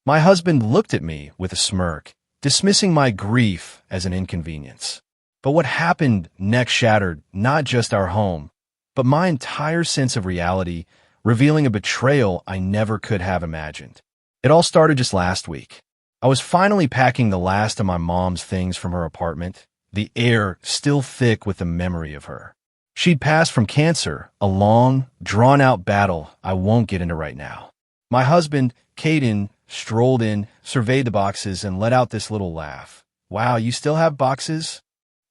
My husband looked at me with a smirk, dismissing my grief as an inconvenience. But what happened next shattered not just our home, but my entire sense of reality, revealing a betrayal I never could have imagined. It all started just last week. I was finally packing the last of my mom's things from her apartment, the air still thick with the memory of her. She'd passed from cancer, a long, drawn-out battle I won't get into right now. My husband, Caden, strolled in, surveyed the boxes, and let out this little laugh. "Wow, you still have boxes?"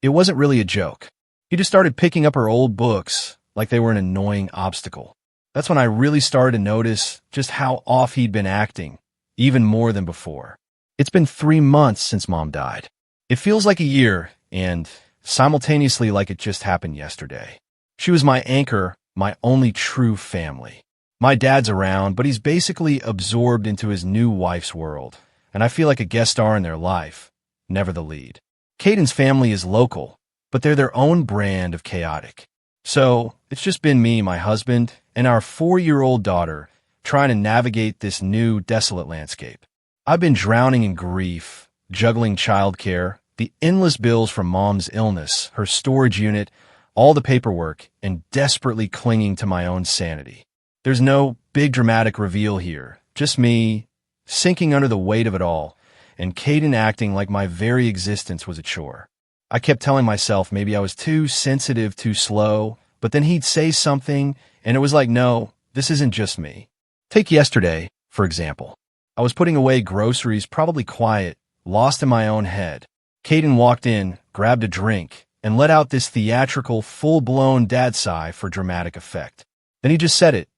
It wasn't really a joke. He just started picking up her old books like they were an annoying obstacle. That's when I really started to notice just how off he'd been acting, even more than before. It's been 3 months since Mom died. It feels like a year, and simultaneously like it just happened yesterday. She was my anchor, my only true family. My dad's around, but he's basically absorbed into his new wife's world, and I feel like a guest star in their life, never the lead. Caden's family is local, but they're their own brand of chaotic. So it's just been me, my husband, and our 4-year-old daughter trying to navigate this new, desolate landscape. I've been drowning in grief, juggling childcare, the endless bills from Mom's illness, her storage unit, all the paperwork, and desperately clinging to my own sanity. There's no big dramatic reveal here, just me sinking under the weight of it all, and Caden acting like my very existence was a chore. I kept telling myself maybe I was too sensitive, too slow, but then he'd say something, and it was like, no, this isn't just me. Take yesterday, for example. I was putting away groceries, probably quiet, lost in my own head. Caden walked in, grabbed a drink, and let out this theatrical, full-blown dad sigh for dramatic effect. Then he just said it,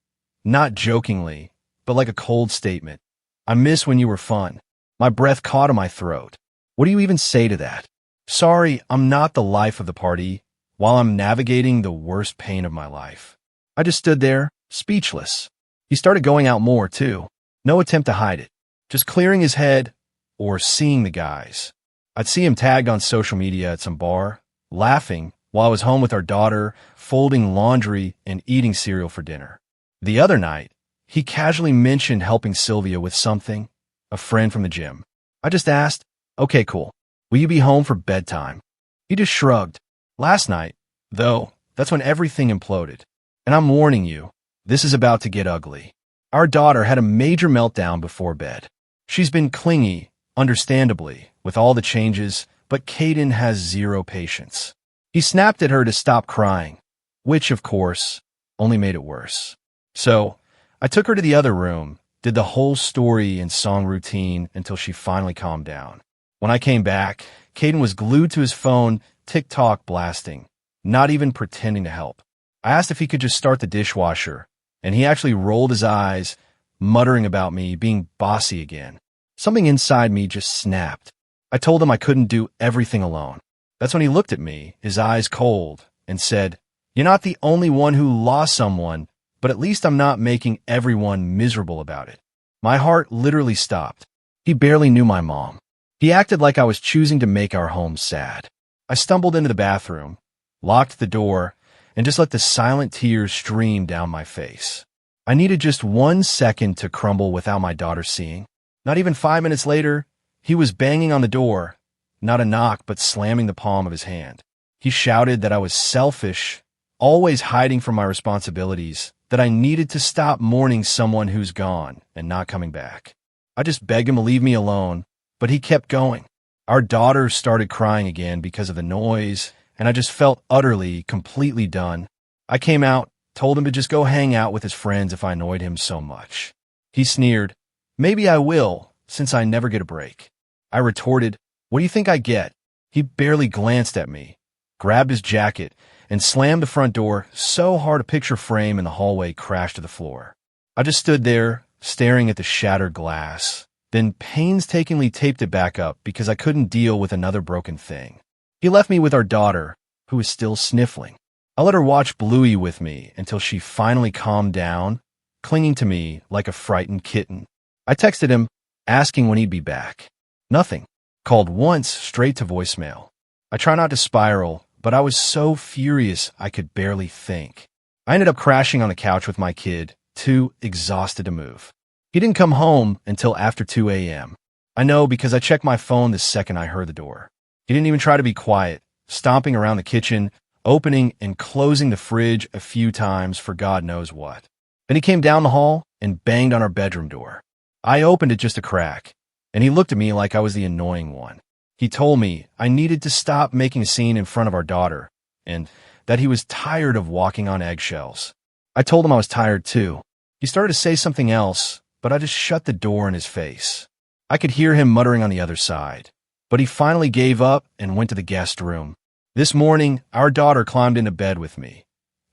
not jokingly, but like a cold statement. "I miss when you were fun." My breath caught in my throat. What do you even say to that? Sorry, I'm not the life of the party, while I'm navigating the worst pain of my life. I just stood there, speechless. He started going out more, too. No attempt to hide it. Just clearing his head, or seeing the guys. I'd see him tagged on social media at some bar, laughing, while I was home with our daughter, folding laundry and eating cereal for dinner. The other night, he casually mentioned helping Sylvia with something, a friend from the gym. I just asked, "Okay, cool. Will you be home for bedtime?" He just shrugged. Last night, though, that's when everything imploded. And I'm warning you, this is about to get ugly. Our daughter had a major meltdown before bed. She's been clingy, understandably, with all the changes, but Caden has zero patience. He snapped at her to stop crying, which, of course, only made it worse. So, I took her to the other room, did the whole story and song routine until she finally calmed down. When I came back, Caden was glued to his phone, TikTok blasting, not even pretending to help. I asked if he could just start the dishwasher, and he actually rolled his eyes, muttering about me being bossy again. Something inside me just snapped. I told him I couldn't do everything alone. That's when he looked at me, his eyes cold, and said, "You're not the only one who lost someone, but at least I'm not making everyone miserable about it." My heart literally stopped. He barely knew my mom. He acted like I was choosing to make our home sad. I stumbled into the bathroom, locked the door, and just let the silent tears stream down my face. I needed just 1 second to crumble without my daughter seeing. Not even 5 minutes later, he was banging on the door, not a knock, but slamming the palm of his hand. He shouted that I was selfish, always hiding from my responsibilities, that I needed to stop mourning someone who's gone and not coming back. I just begged him to leave me alone, but he kept going. Our daughter started crying again because of the noise, and I just felt utterly, completely done. I came out, told him to just go hang out with his friends if I annoyed him so much. He sneered, "Maybe I will, since I never get a break." I retorted, "What do you think I get?" He barely glanced at me, grabbed his jacket, and slammed the front door so hard a picture frame in the hallway crashed to the floor. I just stood there, staring at the shattered glass, then painstakingly taped it back up because I couldn't deal with another broken thing. He left me with our daughter, who was still sniffling. I let her watch Bluey with me until she finally calmed down, clinging to me like a frightened kitten. I texted him, asking when he'd be back. Nothing. Called once, straight to voicemail. I try not to spiral, but I was so furious I could barely think. I ended up crashing on the couch with my kid, too exhausted to move. He didn't come home until after 2 a.m. I know because I checked my phone the second I heard the door. He didn't even try to be quiet, stomping around the kitchen, opening and closing the fridge a few times for God knows what. Then he came down the hall and banged on our bedroom door. I opened it just a crack, and he looked at me like I was the annoying one. He told me I needed to stop making a scene in front of our daughter, and that he was tired of walking on eggshells. I told him I was tired too. He started to say something else, but I just shut the door in his face. I could hear him muttering on the other side, but he finally gave up and went to the guest room. This morning, our daughter climbed into bed with me,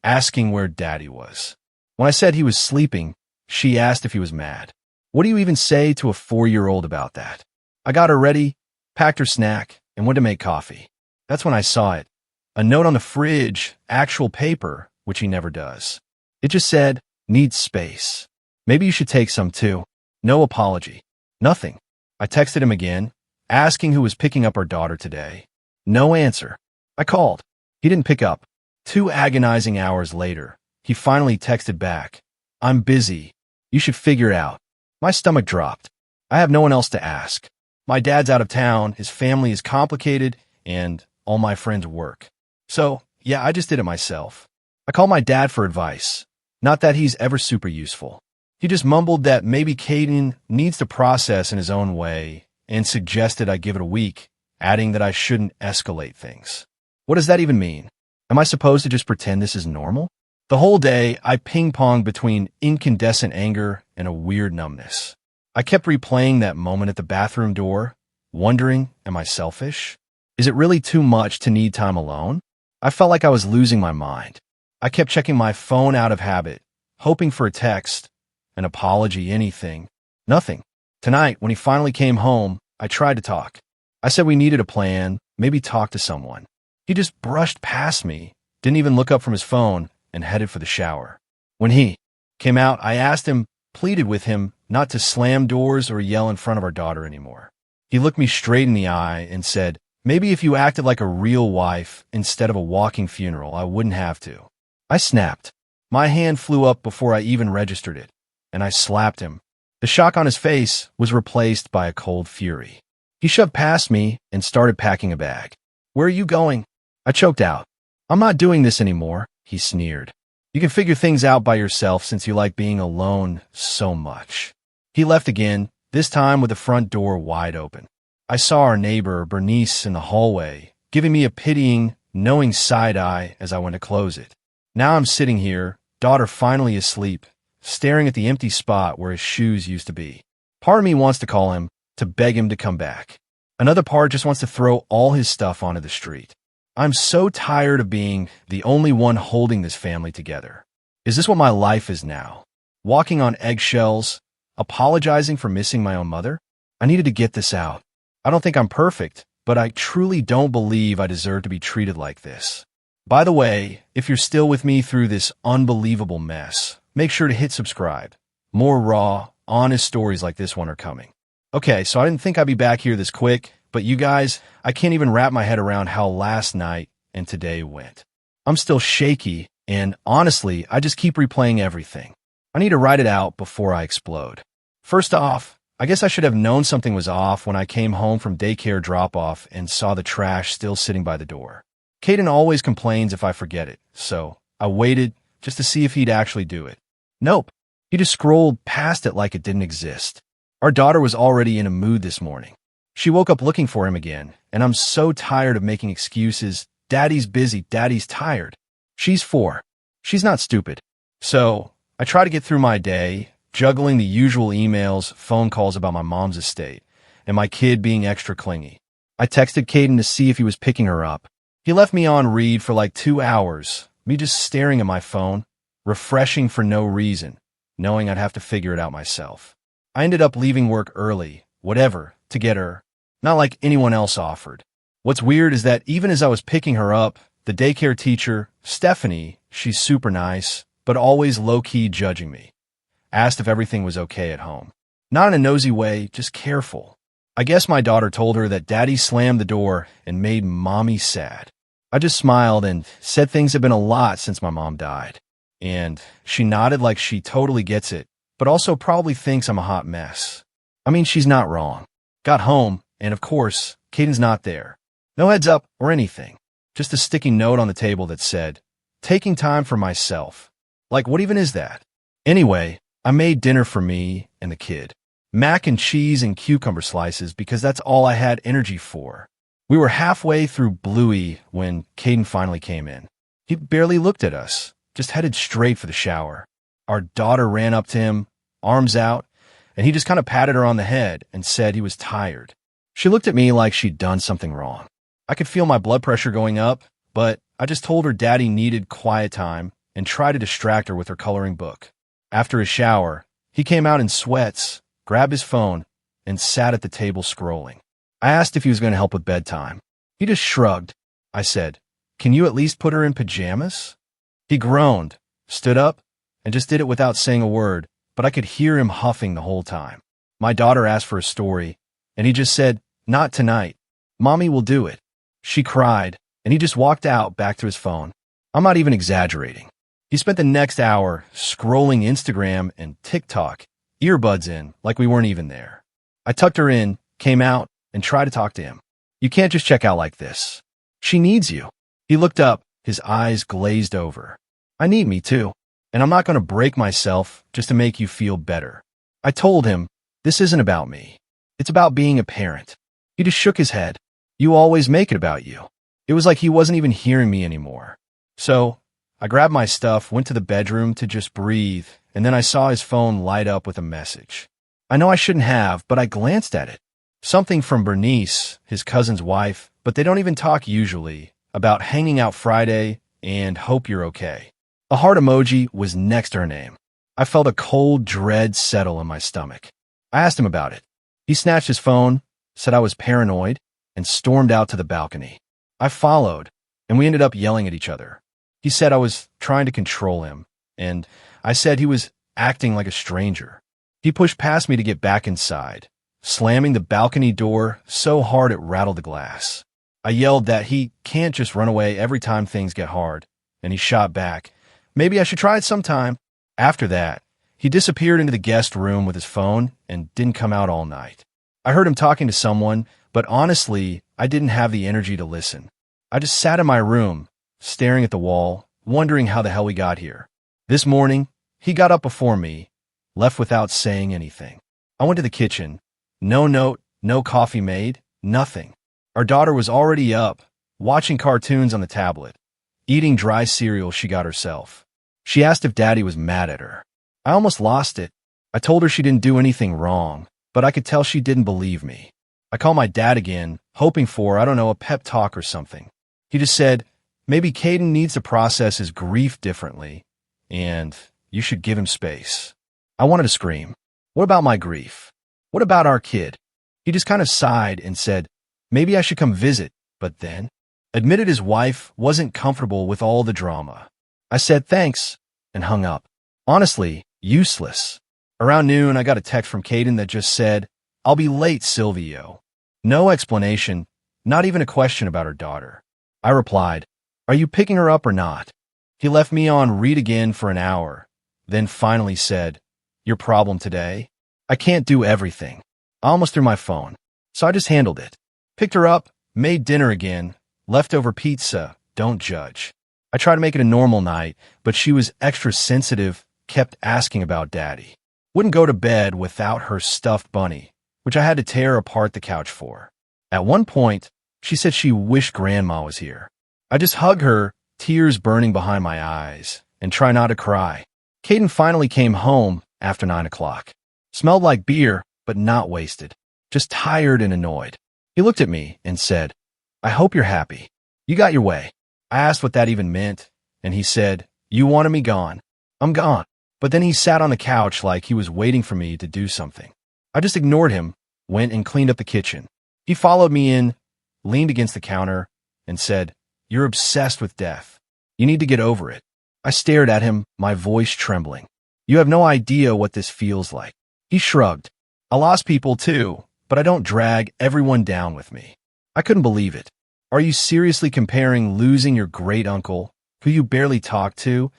asking where Daddy was. When I said he was sleeping, she asked if he was mad. What do you even say to a 4-year-old about that? I got her ready, packed her snack, and went to make coffee. That's when I saw it. A note on the fridge, actual paper, which he never does. It just said, "Needs space. Maybe you should take some too." No apology. Nothing. I texted him again, asking who was picking up our daughter today. No answer. I called. He didn't pick up. 2 agonizing hours later, he finally texted back, "I'm busy. You should figure it out." My stomach dropped. I have no one else to ask. My dad's out of town, his family is complicated, and all my friends work. So, yeah, I just did it myself. I called my dad for advice. Not that he's ever super useful. He just mumbled that maybe Caden needs to process in his own way and suggested I give it a week, adding that I shouldn't escalate things. What does that even mean? Am I supposed to just pretend this is normal? The whole day, I ping-ponged between incandescent anger and a weird numbness. I kept replaying that moment at the bathroom door, wondering, am I selfish? Is it really too much to need time alone? I felt like I was losing my mind. I kept checking my phone out of habit, hoping for a text, an apology, anything. Nothing. Tonight, when he finally came home, I tried to talk. I said we needed a plan, maybe talk to someone. He just brushed past me, didn't even look up from his phone, and headed for the shower. When he came out, I asked him, pleaded with him, not to slam doors or yell in front of our daughter anymore. He looked me straight in the eye and said, maybe if you acted like a real wife instead of a walking funeral, I wouldn't have to. I snapped. My hand flew up before I even registered it, and I slapped him. The shock on his face was replaced by a cold fury. He shoved past me and started packing a bag. "Where are you going?" I choked out. "I'm not doing this anymore," he sneered. "You can figure things out by yourself since you like being alone so much." He left again, this time with the front door wide open. I saw our neighbor, Bernice, in the hallway, giving me a pitying, knowing side-eye as I went to close it. Now I'm sitting here, daughter finally asleep, staring at the empty spot where his shoes used to be. Part of me wants to call him, to beg him to come back. Another part just wants to throw all his stuff onto the street. I'm so tired of being the only one holding this family together. Is this what my life is now? Walking on eggshells, apologizing for missing my own mother? I needed to get this out. I don't think I'm perfect, but I truly don't believe I deserve to be treated like this. By the way, if you're still with me through this unbelievable mess, make sure to hit subscribe. More raw, honest stories like this one are coming. Okay, so I didn't think I'd be back here this quick, but you guys, I can't even wrap my head around how last night and today went. I'm still shaky, and honestly, I just keep replaying everything. I need to write it out before I explode. First off, I guess I should have known something was off when I came home from daycare drop-off and saw the trash still sitting by the door. Caden always complains if I forget it, so I waited just to see if he'd actually do it. Nope. He just scrolled past it like it didn't exist. Our daughter was already in a mood this morning. She woke up looking for him again, and I'm so tired of making excuses. Daddy's busy, Daddy's tired. She's 4. She's not stupid. So I try to get through my day, juggling the usual emails, phone calls about my mom's estate, and my kid being extra clingy. I texted Caden to see if he was picking her up. He left me on read for like 2 hours, me just staring at my phone, refreshing for no reason, knowing I'd have to figure it out myself. I ended up leaving work early, whatever, to get her. Not like anyone else offered. What's weird is that even as I was picking her up, the daycare teacher, Stephanie, she's super nice, but always low-key judging me, asked if everything was okay at home. Not in a nosy way, just careful. I guess my daughter told her that Daddy slammed the door and made Mommy sad. I just smiled and said things have been a lot since my mom died. And she nodded like she totally gets it, but also probably thinks I'm a hot mess. I mean, she's not wrong. Got home, and of course, Caden's not there. No heads up or anything. Just a sticky note on the table that said, "Taking time for myself." Like, what even is that? Anyway, I made dinner for me and the kid. Mac and cheese and cucumber slices because that's all I had energy for. We were halfway through Bluey when Caden finally came in. He barely looked at us, just headed straight for the shower. Our daughter ran up to him, arms out, and he just kind of patted her on the head and said he was tired. She looked at me like she'd done something wrong. I could feel my blood pressure going up, but I just told her Daddy needed quiet time and tried to distract her with her coloring book. After his shower, he came out in sweats, grabbed his phone, and sat at the table scrolling. I asked if he was going to help with bedtime. He just shrugged. I said, "Can you at least put her in pajamas?" He groaned, stood up, and just did it without saying a word, but I could hear him huffing the whole time. My daughter asked for a story, and he just said, "Not tonight. Mommy will do it." She cried, and he just walked out back to his phone. I'm not even exaggerating. He spent the next hour scrolling Instagram and TikTok, earbuds in, like we weren't even there. I tucked her in, came out, and tried to talk to him. "You can't just check out like this. She needs you." He looked up, his eyes glazed over. "I need me too, and I'm not going to break myself just to make you feel better." I told him, "This isn't about me. It's about being a parent." He just shook his head. "You always make it about you." It was like he wasn't even hearing me anymore. So I grabbed my stuff, went to the bedroom to just breathe, and then I saw his phone light up with a message. I know I shouldn't have, but I glanced at it. Something from Bernice, his cousin's wife, but they don't even talk usually, about hanging out Friday and hope you're okay. A heart emoji was next to her name. I felt a cold dread settle in my stomach. I asked him about it. He snatched his phone, said I was paranoid, and stormed out to the balcony. I followed, and we ended up yelling at each other. He said I was trying to control him, and I said he was acting like a stranger. He pushed past me to get back inside, slamming the balcony door so hard it rattled the glass. I yelled that he can't just run away every time things get hard, and he shot back, "Maybe I should try it sometime." After that, he disappeared into the guest room with his phone and didn't come out all night. I heard him talking to someone, but honestly, I didn't have the energy to listen. I just sat in my room, staring at the wall, wondering how the hell we got here. This morning, he got up before me, left without saying anything. I went to the kitchen. No note, no coffee made, nothing. Our daughter was already up, watching cartoons on the tablet, eating dry cereal she got herself. She asked if Daddy was mad at her. I almost lost it. I told her she didn't do anything wrong, but I could tell she didn't believe me. I called my dad again, hoping for, I don't know, a pep talk or something. He just said, maybe Caden needs to process his grief differently, and you should give him space. I wanted to scream. What about my grief? What about our kid? He just kind of sighed and said, maybe I should come visit, but then admitted his wife wasn't comfortable with all the drama. I said thanks and hung up. Honestly, useless. Around noon, I got a text from Caden that just said, I'll be late, Silvio. No explanation, not even a question about her daughter. I replied, are you picking her up or not? He left me on read again for an hour, then finally said, your problem today? I can't do everything. I almost threw my phone, so I just handled it. Picked her up, made dinner again, leftover pizza, don't judge. I tried to make it a normal night, but she was extra sensitive, kept asking about Daddy. Wouldn't go to bed without her stuffed bunny, which I had to tear apart the couch for. At one point, she said she wished Grandma was here. I just hug her, tears burning behind my eyes, and try not to cry. Caden finally came home after 9 o'clock. Smelled like beer, but not wasted. Just tired and annoyed. He looked at me and said, I hope you're happy. You got your way. I asked what that even meant, and he said, you wanted me gone. I'm gone. But then he sat on the couch like he was waiting for me to do something. I just ignored him, went and cleaned up the kitchen. He followed me in, leaned against the counter, and said, you're obsessed with death. You need to get over it. I stared at him, my voice trembling. You have no idea what this feels like. He shrugged. I lost people too, but I don't drag everyone down with me. I couldn't believe it. Are you seriously comparing losing your great uncle, who you barely talked to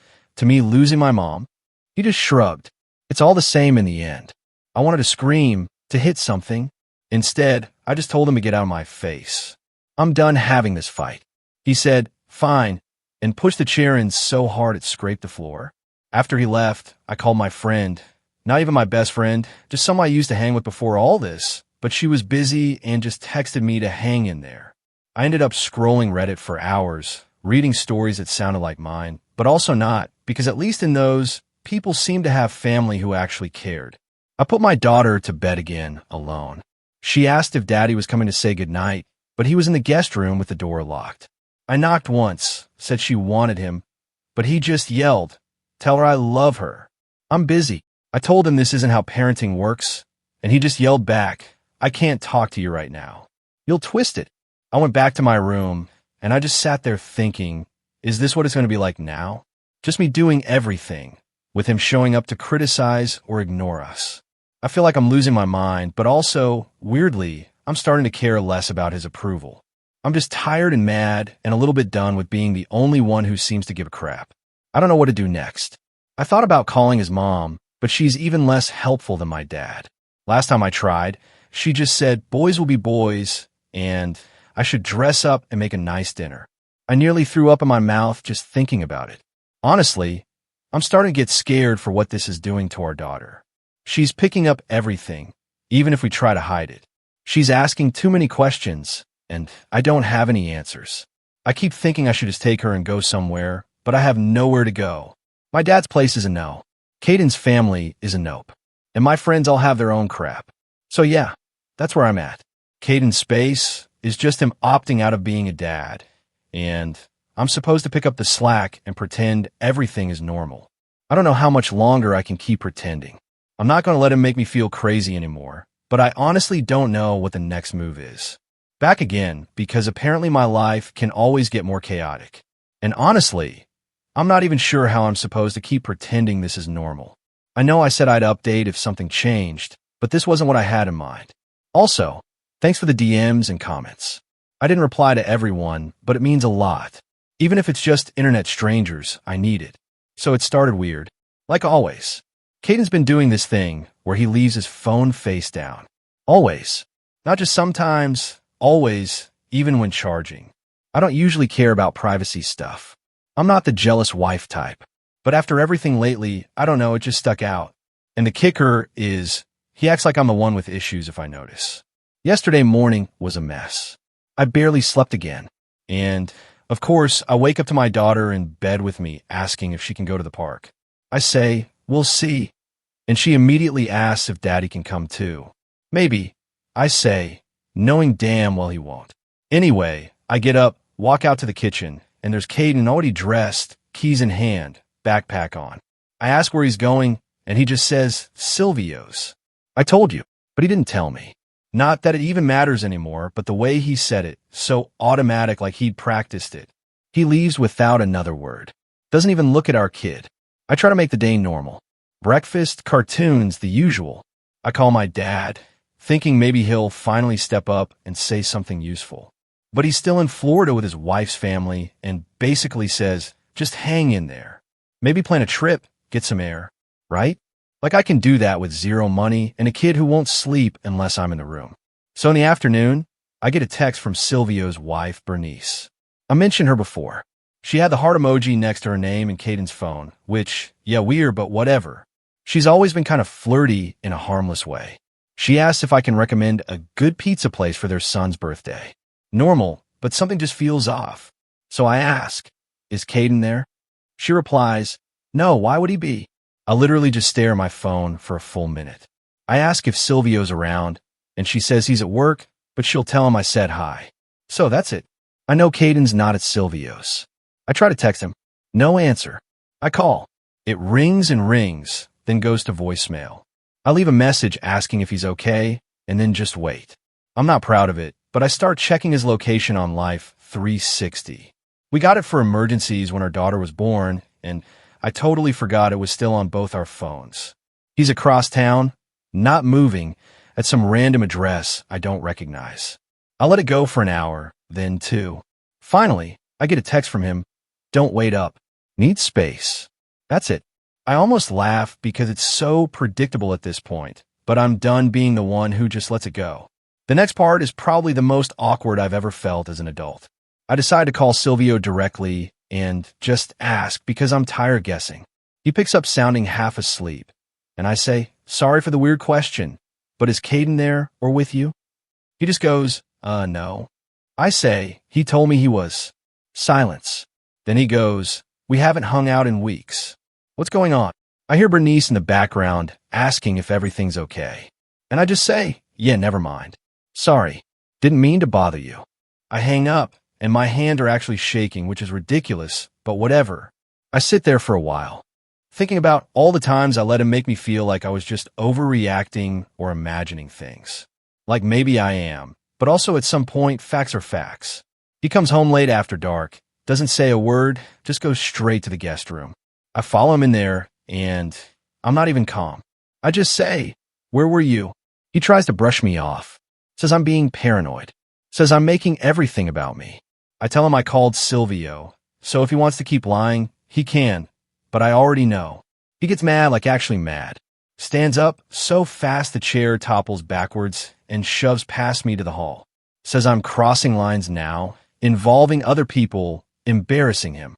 me losing my mom? He just shrugged. It's all the same in the end. I wanted to scream, to hit something. Instead, I just told him to get out of my face. I'm done having this fight. He said, fine, and pushed the chair in so hard it scraped the floor. After he left, I called my friend. Not even my best friend, just someone I used to hang with before all this, but she was busy and just texted me to hang in there. I ended up scrolling Reddit for hours, reading stories that sounded like mine, but also not, because at least in those, people seemed to have family who actually cared. I put my daughter to bed again, alone. She asked if Daddy was coming to say goodnight, but he was in the guest room with the door locked. I knocked once, said she wanted him, but he just yelled, "Tell her I love her." I'm busy. I told him this isn't how parenting works, and he just yelled back, "I can't talk to you right now. You'll twist it." I went back to my room, and I just sat there thinking, is this what it's going to be like now? Just me doing everything, with him showing up to criticize or ignore us. I feel like I'm losing my mind, but also, weirdly, I'm starting to care less about his approval. I'm just tired and mad and a little bit done with being the only one who seems to give a crap. I don't know what to do next. I thought about calling his mom, but she's even less helpful than my dad. Last time I tried, she just said boys will be boys, and I should dress up and make a nice dinner. I nearly threw up in my mouth just thinking about it. Honestly, I'm starting to get scared for what this is doing to our daughter. She's picking up everything, even if we try to hide it. She's asking too many questions, and I don't have any answers. I keep thinking I should just take her and go somewhere, but I have nowhere to go. My dad's place is a no. Caden's family is a nope. And my friends all have their own crap. So yeah, that's where I'm at. Caden's space is just him opting out of being a dad, and I'm supposed to pick up the slack and pretend everything is normal. I don't know how much longer I can keep pretending. I'm not going to let him make me feel crazy anymore, but I honestly don't know what the next move is. Back again, because apparently my life can always get more chaotic. And honestly, I'm not even sure how I'm supposed to keep pretending this is normal. I know I said I'd update if something changed, but this wasn't what I had in mind. Also, thanks for the DMs and comments. I didn't reply to everyone, but it means a lot. Even if it's just internet strangers, I need it. So it started weird. Like always. Caden's been doing this thing where he leaves his phone face down. Always. Not just sometimes, always, even when charging. I don't usually care about privacy stuff. I'm not the jealous wife type. But after everything lately, I don't know, it just stuck out. And the kicker is, he acts like I'm the one with issues if I notice. Yesterday morning was a mess. I barely slept again. And, of course, I wake up to my daughter in bed with me asking if she can go to the park. I say, we'll see. And she immediately asks if Daddy can come too. Maybe, I say, knowing damn well he won't. Anyway, I get up, walk out to the kitchen, and there's Caden already dressed, keys in hand, backpack on. I ask where he's going, and he just says, Silvio's. I told you, but he didn't tell me. Not that it even matters anymore, but the way he said it, so automatic like he'd practiced it. He leaves without another word. Doesn't even look at our kid. I try to make the day normal. Breakfast, cartoons, the usual. I call my dad, thinking maybe he'll finally step up and say something useful. But he's still in Florida with his wife's family and basically says, just hang in there. Maybe plan a trip, get some air, right? Like I can do that with zero money and a kid who won't sleep unless I'm in the room. So in the afternoon, I get a text from Silvio's wife, Bernice. I mentioned her before. She had the heart emoji next to her name in Caden's phone, which, yeah, weird, but whatever. She's always been kind of flirty in a harmless way. She asks if I can recommend a good pizza place for their son's birthday. Normal, but something just feels off. So I ask, is Caden there? She replies, no, why would he be? I literally just stare at my phone for a full minute. I ask if Silvio's around, and she says he's at work, but she'll tell him I said hi. So that's it. I know Caden's not at Silvio's. I try to text him. No answer. I call. It rings and rings, then goes to voicemail. I leave a message asking if he's okay, and then just wait. I'm not proud of it, but I start checking his location on Life 360. We got it for emergencies when our daughter was born, and I totally forgot it was still on both our phones. He's across town, not moving, at some random address I don't recognize. I let it go for an hour, then two. Finally, I get a text from him. Don't wait up. Need space. That's it. I almost laugh because it's so predictable at this point, but I'm done being the one who just lets it go. The next part is probably the most awkward I've ever felt as an adult. I decide to call Silvio directly and just ask because I'm tired guessing. He picks up sounding half asleep, and I say, "Sorry for the weird question, but is Caden there or with you?" He just goes, no. I say, "He told me he was." Silence. Then he goes, "We haven't hung out in weeks. What's going on?" I hear Bernice in the background asking if everything's okay. And I just say, "Yeah, never mind. Sorry. Didn't mean to bother you." I hang up, and my hands are actually shaking, which is ridiculous, but whatever. I sit there for a while, thinking about all the times I let him make me feel like I was just overreacting or imagining things. Like maybe I am, but also at some point, facts are facts. He comes home late after dark, doesn't say a word, just goes straight to the guest room. I follow him in there, and I'm not even calm. I just say, "Where were you?" He tries to brush me off, says I'm being paranoid, says I'm making everything about me. I tell him I called Silvio, so if he wants to keep lying, he can, but I already know. He gets mad, like actually mad. Stands up so fast the chair topples backwards and shoves past me to the hall. Says I'm crossing lines now, involving other people, embarrassing him.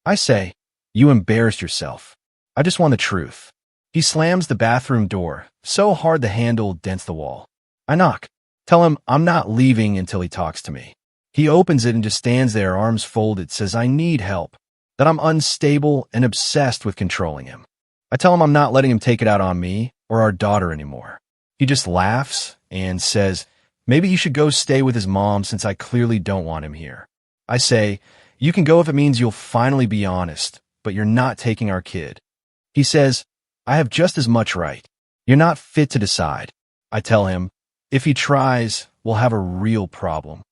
I say, "You embarrassed yourself. I just want the truth." He slams the bathroom door, so hard the handle dents the wall. I knock. Tell him I'm not leaving until he talks to me. He opens it and just stands there, arms folded, says I need help, that I'm unstable and obsessed with controlling him. I tell him I'm not letting him take it out on me or our daughter anymore. He just laughs and says, maybe you should go stay with his mom since I clearly don't want him here. I say, you can go if it means you'll finally be honest, but you're not taking our kid. He says, I have just as much right. You're not fit to decide. I tell him, if he tries, we'll have a real problem.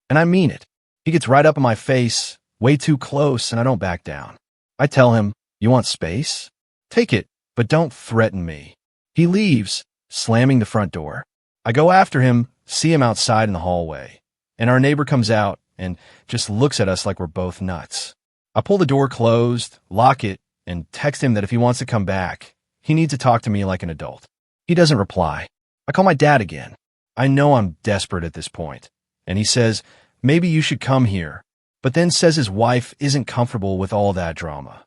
And I mean it. He gets right up in my face, way too close, and I don't back down. I tell him, you want space? Take it, but don't threaten me. He leaves, slamming the front door. I go after him, see him outside in the hallway, and our neighbor comes out and just looks at us like we're both nuts. I pull the door closed, lock it, and text him that if he wants to come back, he needs to talk to me like an adult. He doesn't reply. I call my dad again. I know I'm desperate at this point, and he says, maybe you should come here, but then says his wife isn't comfortable with all that drama.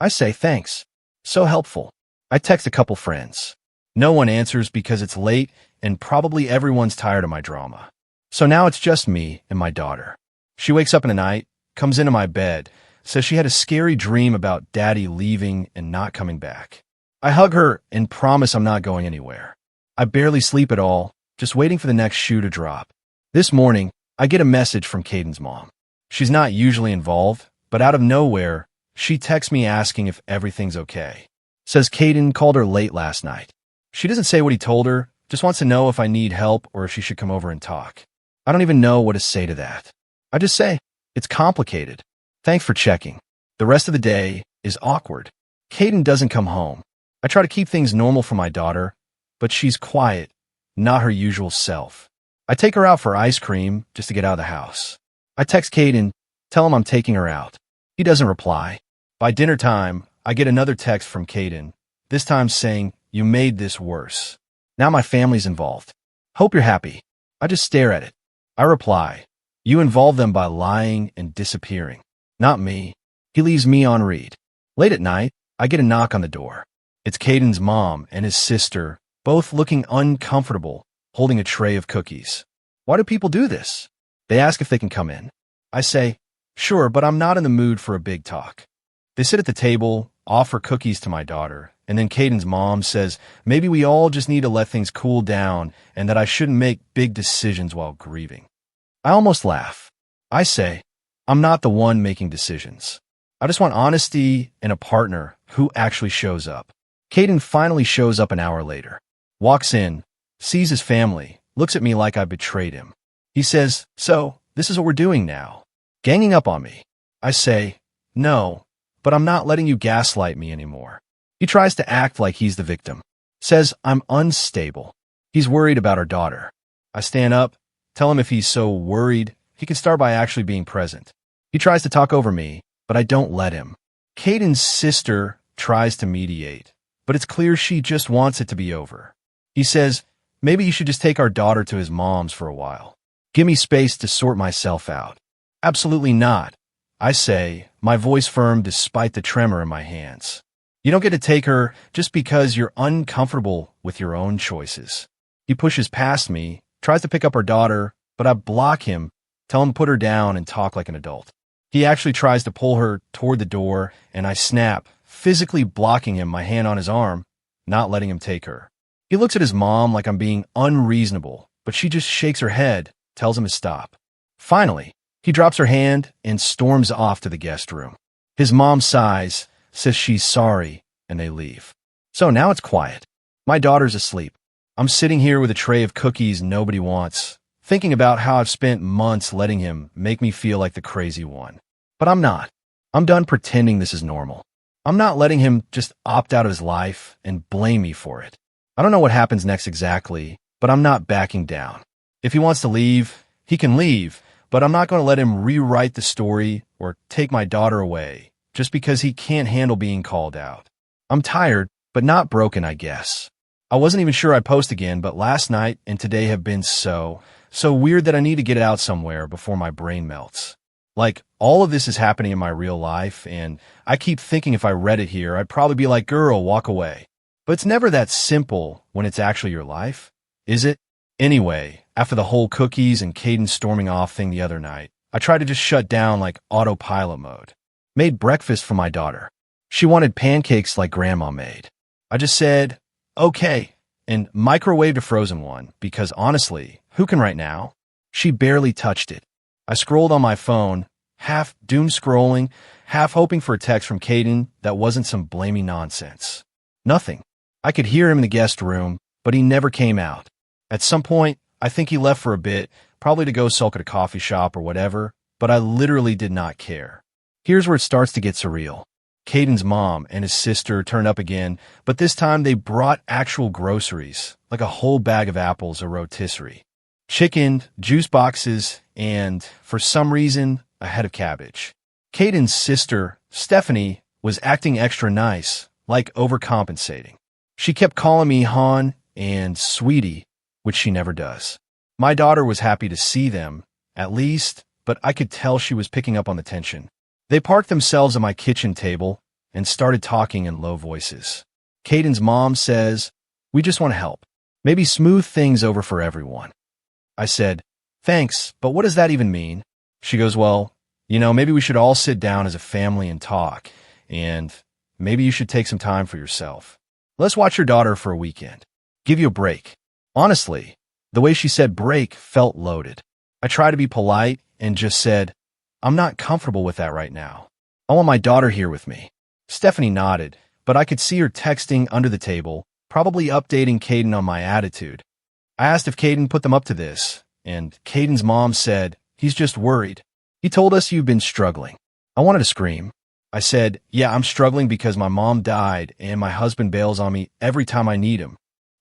I say thanks. So helpful. I text a couple friends. No one answers because it's late and probably everyone's tired of my drama. So now it's just me and my daughter. She wakes up in the night, comes into my bed, says she had a scary dream about daddy leaving and not coming back. I hug her and promise I'm not going anywhere. I barely sleep at all, just waiting for the next shoe to drop. This morning, I get a message from Caden's mom. She's not usually involved, but out of nowhere, she texts me asking if everything's okay. Says Caden called her late last night. She doesn't say what he told her, just wants to know if I need help or if she should come over and talk. I don't even know what to say to that. I just say, it's complicated. Thanks for checking. The rest of the day is awkward. Caden doesn't come home. I try to keep things normal for my daughter, but she's quiet, not her usual self. I take her out for ice cream just to get out of the house. I text Caden, tell him I'm taking her out. He doesn't reply. By dinner time, I get another text from Caden, this time saying, you made this worse. Now my family's involved. Hope you're happy. I just stare at it. I reply, you involve them by lying and disappearing. Not me. He leaves me on read. Late at night, I get a knock on the door. It's Caden's mom and his sister, both looking uncomfortable, holding a tray of cookies. Why do people do this? They ask if they can come in. I say, sure, but I'm not in the mood for a big talk. They sit at the table, offer cookies to my daughter, and then Caden's mom says maybe we all just need to let things cool down and that I shouldn't make big decisions while grieving. I almost laugh. I say, I'm not the one making decisions. I just want honesty and a partner who actually shows up. Caden finally shows up an hour later, walks in, sees his family, looks at me like I betrayed him. He says, so, this is what we're doing now. Ganging up on me. I say, no, but I'm not letting you gaslight me anymore. He tries to act like he's the victim. Says I'm unstable. He's worried about our daughter. I stand up, tell him if he's so worried, he can start by actually being present. He tries to talk over me, but I don't let him. Caden's sister tries to mediate, but it's clear she just wants it to be over. He says, maybe you should just take our daughter to his mom's for a while. Give me space to sort myself out. Absolutely not, I say, my voice firm despite the tremor in my hands. You don't get to take her just because you're uncomfortable with your own choices. He pushes past me, tries to pick up our daughter, but I block him, tell him to put her down and talk like an adult. He actually tries to pull her toward the door, and I snap, physically blocking him, my hand on his arm, not letting him take her. He looks at his mom like I'm being unreasonable, but she just shakes her head, tells him to stop. Finally, he drops her hand and storms off to the guest room. His mom sighs, says she's sorry, and they leave. So now it's quiet. My daughter's asleep. I'm sitting here with a tray of cookies nobody wants, thinking about how I've spent months letting him make me feel like the crazy one. But I'm not. I'm done pretending this is normal. I'm not letting him just opt out of his life and blame me for it. I don't know what happens next exactly, but I'm not backing down. If he wants to leave, he can leave, but I'm not going to let him rewrite the story or take my daughter away just because he can't handle being called out. I'm tired, but not broken, I guess. I wasn't even sure I'd post again, but last night and today have been so weird that I need to get it out somewhere before my brain melts. Like, all of this is happening in my real life, and I keep thinking if I read it here, I'd probably be like, girl, walk away. But it's never that simple when it's actually your life, is it? Anyway, after the whole cookies and Caden storming off thing the other night, I tried to just shut down like autopilot mode. Made breakfast for my daughter. She wanted pancakes like grandma made. I just said, okay, and microwaved a frozen one because honestly, who can right now? She barely touched it. I scrolled on my phone, half doom scrolling, half hoping for a text from Caden that wasn't some blamey nonsense. Nothing. I could hear him in the guest room, but he never came out. At some point, I think he left for a bit, probably to go sulk at a coffee shop or whatever, but I literally did not care. Here's where it starts to get surreal. Caden's mom and his sister turned up again, but this time they brought actual groceries, like a whole bag of apples or rotisserie, chicken, juice boxes, and, for some reason, a head of cabbage. Caden's sister, Stephanie, was acting extra nice, like overcompensating. She kept calling me hon and sweetie, which she never does. My daughter was happy to see them, at least, but I could tell she was picking up on the tension. They parked themselves at my kitchen table and started talking in low voices. Caden's mom says, we just want to help. Maybe smooth things over for everyone. I said, thanks, but what does that even mean? She goes, well, maybe we should all sit down as a family and talk, and maybe you should take some time for yourself. Let's watch your daughter for a weekend. Give you a break. Honestly, the way she said break felt loaded. I tried to be polite and just said, I'm not comfortable with that right now. I want my daughter here with me. Stephanie nodded, but I could see her texting under the table, probably updating Caden on my attitude. I asked if Caden put them up to this, and Caden's mom said, he's just worried. He told us you've been struggling. I wanted to scream. I said, yeah, I'm struggling because my mom died and my husband bails on me every time I need him.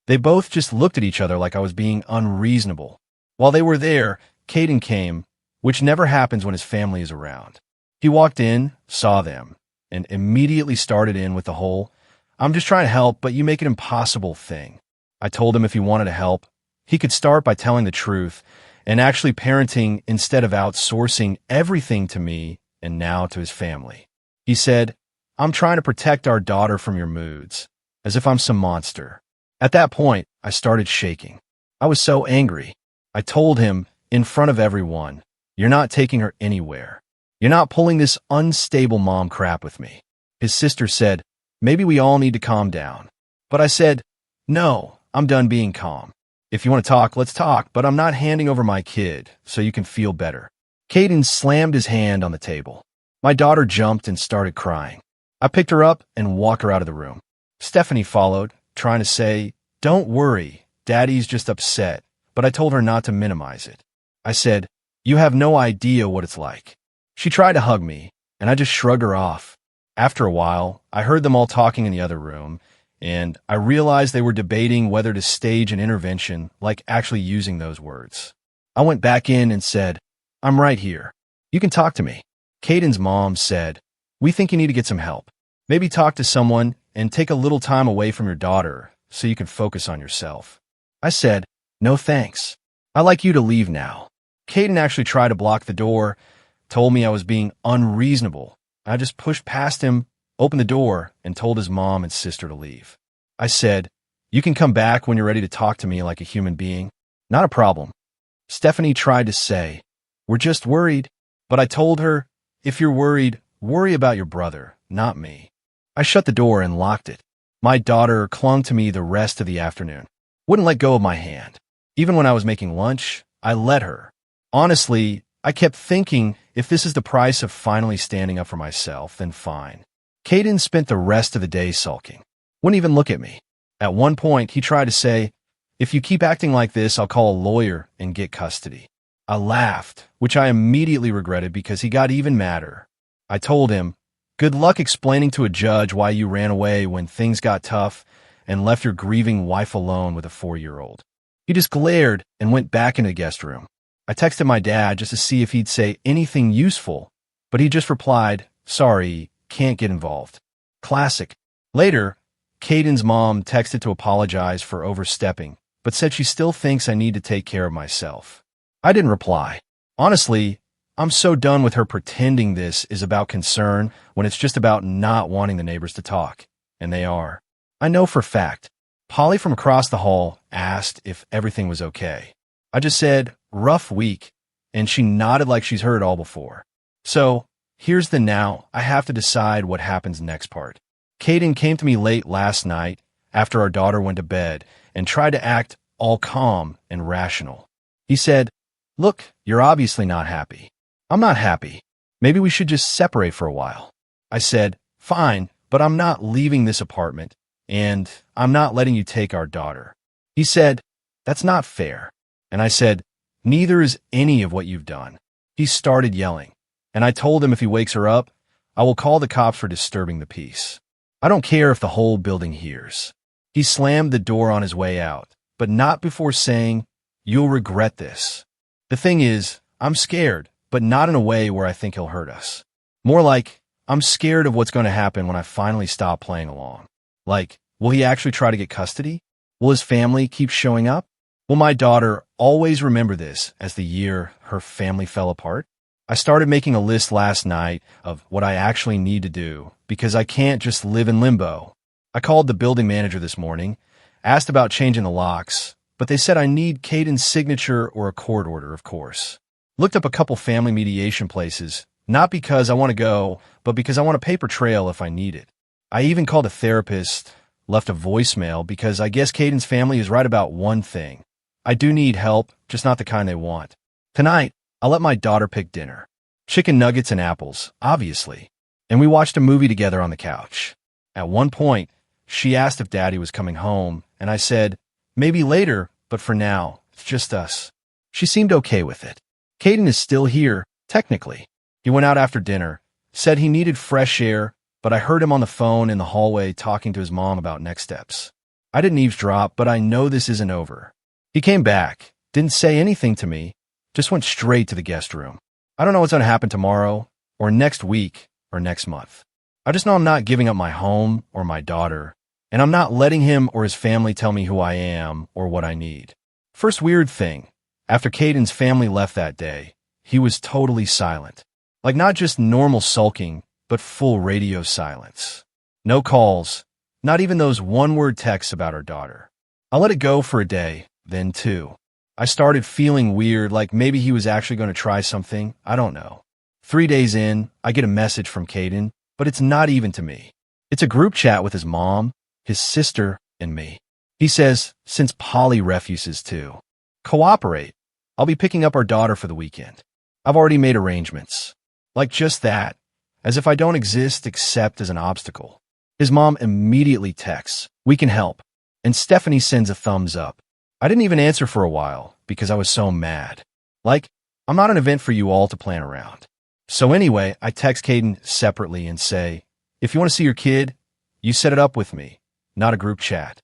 They both just looked at each other like I was being unreasonable. While they were there, Caden came, which never happens when his family is around. He walked in, saw them, and immediately started in with the whole, I'm just trying to help, but you make it impossible thing. I told him if he wanted to help, he could start by telling the truth and actually parenting instead of outsourcing everything to me and now to his family. He said, I'm trying to protect our daughter from your moods, as if I'm some monster. At that point, I started shaking. I was so angry. I told him, in front of everyone, you're not taking her anywhere. You're not pulling this unstable mom crap with me. His sister said, maybe we all need to calm down. But I said, no, I'm done being calm. If you want to talk, let's talk, but I'm not handing over my kid so you can feel better. Caden slammed his hand on the table. My daughter jumped and started crying. I picked her up and walked her out of the room. Stephanie followed, trying to say, don't worry, Daddy's just upset, but I told her not to minimize it. I said, you have no idea what it's like. She tried to hug me, and I just shrugged her off. After a while, I heard them all talking in the other room, and I realized they were debating whether to stage an intervention, like actually using those words. I went back in and said, I'm right here. You can talk to me. Caden's mom said, we think you need to get some help. Maybe talk to someone and take a little time away from your daughter so you can focus on yourself. I said, no thanks. I'd like you to leave now. Caden actually tried to block the door, told me I was being unreasonable. I just pushed past him, opened the door, and told his mom and sister to leave. I said, you can come back when you're ready to talk to me like a human being. Not a problem. Stephanie tried to say, we're just worried. But I told her, if you're worried, worry about your brother, not me. I shut the door and locked it. My daughter clung to me the rest of the afternoon. Wouldn't let go of my hand. Even when I was making lunch, I let her. Honestly, I kept thinking, if this is the price of finally standing up for myself, then fine. Caden spent the rest of the day sulking. Wouldn't even look at me. At one point, he tried to say, if you keep acting like this, I'll call a lawyer and get custody. I laughed, which I immediately regretted because he got even madder. I told him, good luck explaining to a judge why you ran away when things got tough and left your grieving wife alone with a 4-year-old. He just glared and went back into the guest room. I texted my dad just to see if he'd say anything useful, but he just replied, sorry, can't get involved. Classic. Later, Caden's mom texted to apologize for overstepping, but said she still thinks I need to take care of myself. I didn't reply. Honestly, I'm so done with her pretending this is about concern when it's just about not wanting the neighbors to talk. And they are. I know for a fact. Polly from across the hall asked if everything was okay. I just said, rough week, and she nodded like she's heard it all before. So, here's the now I have to decide what happens next part. Caden came to me late last night after our daughter went to bed and tried to act all calm and rational. He said, look, you're obviously not happy. I'm not happy. Maybe we should just separate for a while. I said, fine, but I'm not leaving this apartment, and I'm not letting you take our daughter. He said, that's not fair. And I said, neither is any of what you've done. He started yelling, and I told him if he wakes her up, I will call the cops for disturbing the peace. I don't care if the whole building hears. He slammed the door on his way out, but not before saying, you'll regret this. The thing is, I'm scared, but not in a way where I think he'll hurt us. More like, I'm scared of what's going to happen when I finally stop playing along. Like, will he actually try to get custody? Will his family keep showing up? Will my daughter always remember this as the year her family fell apart? I started making a list last night of what I actually need to do because I can't just live in limbo. I called the building manager this morning, asked about changing the locks, but they said I need Caden's signature or a court order, of course. Looked up a couple family mediation places, not because I want to go, but because I want a paper trail if I need it. I even called a therapist, left a voicemail because I guess Caden's family is right about one thing. I do need help, just not the kind they want. Tonight, I'll let my daughter pick dinner. Chicken nuggets and apples, obviously. And we watched a movie together on the couch. At one point, she asked if Daddy was coming home, and I said, maybe later, but for now, it's just us. She seemed okay with it. Caden is still here, technically. He went out after dinner, said he needed fresh air, but I heard him on the phone in the hallway talking to his mom about next steps. I didn't eavesdrop, but I know this isn't over. He came back, didn't say anything to me, just went straight to the guest room. I don't know what's going to happen tomorrow, or next week, or next month. I just know I'm not giving up my home or my daughter, and I'm not letting him or his family tell me who I am or what I need. First weird thing, after Caden's family left that day, he was totally silent. Like not just normal sulking, but full radio silence. No calls, not even those one-word texts about our daughter. I let it go for a day, then two. I started feeling weird, like maybe he was actually going to try something. I don't know. 3 days in, I get a message from Caden, but it's not even to me. It's a group chat with his mom, his sister, and me. He says, since Polly refuses to cooperate, I'll be picking up our daughter for the weekend. I've already made arrangements. Like just that, as if I don't exist except as an obstacle. His mom immediately texts, we can help, and Stephanie sends a thumbs up. I didn't even answer for a while because I was so mad. Like, I'm not an event for you all to plan around. So anyway, I text Caden separately and say, if you want to see your kid, you set it up with me, not a group chat.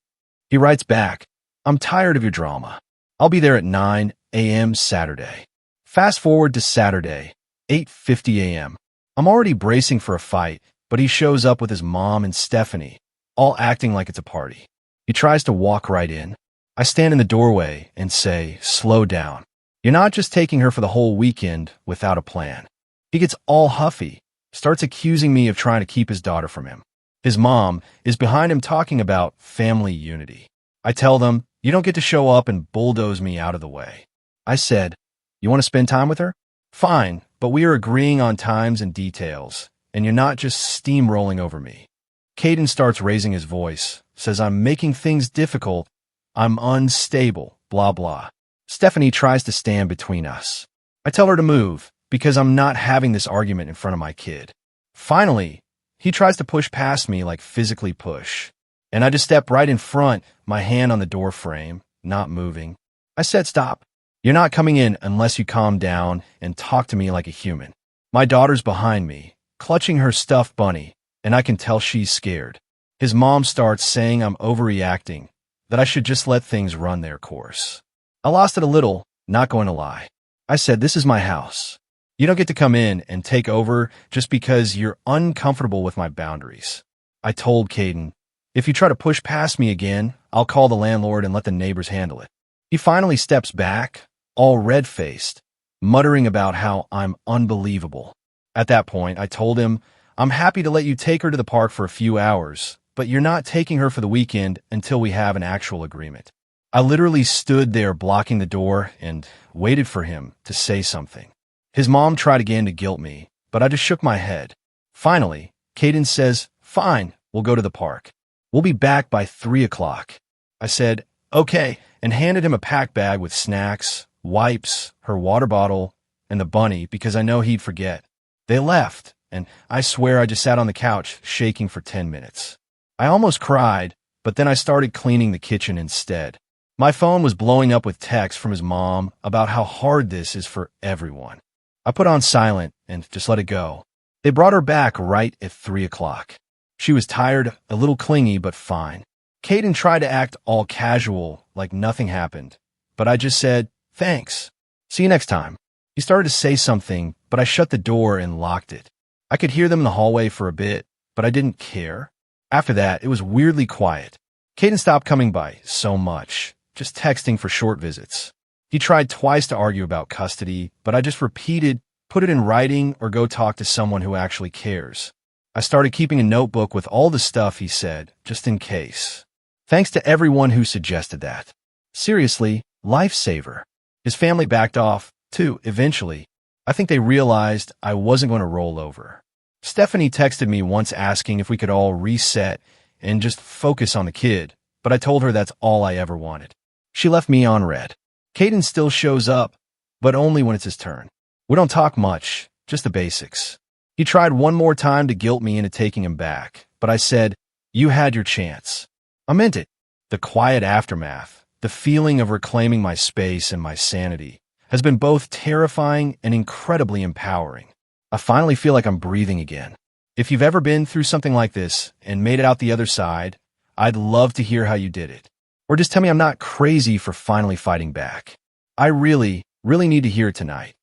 He writes back, I'm tired of your drama. I'll be there at 9 a.m. Saturday. Fast forward to Saturday, 8:50 a.m. I'm already bracing for a fight, but but he shows up with his mom and Stephanie, all acting like it's a party. He tries to walk right in. I stand in the doorway and say, "Slow down. You're not just taking her for the whole weekend without a plan." He gets all huffy, starts accusing me of trying to keep his daughter from him. His mom is behind him talking about family unity. I tell them, "You don't get to show up and bulldoze me out of the way." I said, "You want to spend time with her? Fine, but we are agreeing on times and details, and you're not just steamrolling over me." Caden starts raising his voice, says I'm making things difficult, I'm unstable, blah blah. Stephanie tries to stand between us. I tell her to move, because I'm not having this argument in front of my kid. Finally, he tries to push past me, like physically push. And I just step right in front, my hand on the door frame, not moving. I said, "Stop. You're not coming in unless you calm down and talk to me like a human." My daughter's behind me, clutching her stuffed bunny, and I can tell she's scared. His mom starts saying I'm overreacting, that I should just let things run their course. I lost it a little, not going to lie. I said, "This is my house. You don't get to come in and take over just because you're uncomfortable with my boundaries." I told Caden, "If you try to push past me again, I'll call the landlord and let the neighbors handle it." He finally steps back, all red-faced, muttering about how I'm unbelievable. At that point, I told him, "I'm happy to let you take her to the park for a few hours, but you're not taking her for the weekend until we have an actual agreement." I literally stood there blocking the door and waited for him to say something. His mom tried again to guilt me, but I just shook my head. Finally, Caden says, "Fine, we'll go to the park. We'll be back by 3 o'clock. I said, "Okay," and handed him a pack bag with snacks, wipes, her water bottle, and the bunny because I know he'd forget. They left, and I swear I just sat on the couch shaking for 10 minutes. I almost cried, but then I started cleaning the kitchen instead. My phone was blowing up with texts from his mom about how hard this is for everyone. I put on silent and just let it go. They brought her back right at 3 o'clock. She was tired, a little clingy, but fine. Caden tried to act all casual, like nothing happened, but I just said, "Thanks. See you next time." He started to say something, but I shut the door and locked it. I could hear them in the hallway for a bit, but I didn't care. After that, it was weirdly quiet. Caden stopped coming by so much, just texting for short visits. He tried twice to argue about custody, but I just repeated, "Put it in writing or go talk to someone who actually cares." I started keeping a notebook with all the stuff he said, just in case. Thanks to everyone who suggested that. Seriously, lifesaver. His family backed off, too, eventually. I think they realized I wasn't going to roll over. Stephanie texted me once asking if we could all reset and just focus on the kid, but I told her that's all I ever wanted. She left me on red. Caden still shows up, but only when it's his turn. We don't talk much, just the basics. He tried one more time to guilt me into taking him back, but I said, "You had your chance." I meant it. The quiet aftermath, the feeling of reclaiming my space and my sanity, has been both terrifying and incredibly empowering. I finally feel like I'm breathing again. If you've ever been through something like this and made it out the other side, I'd love to hear how you did it. Or just tell me I'm not crazy for finally fighting back. I really, really need to hear it tonight.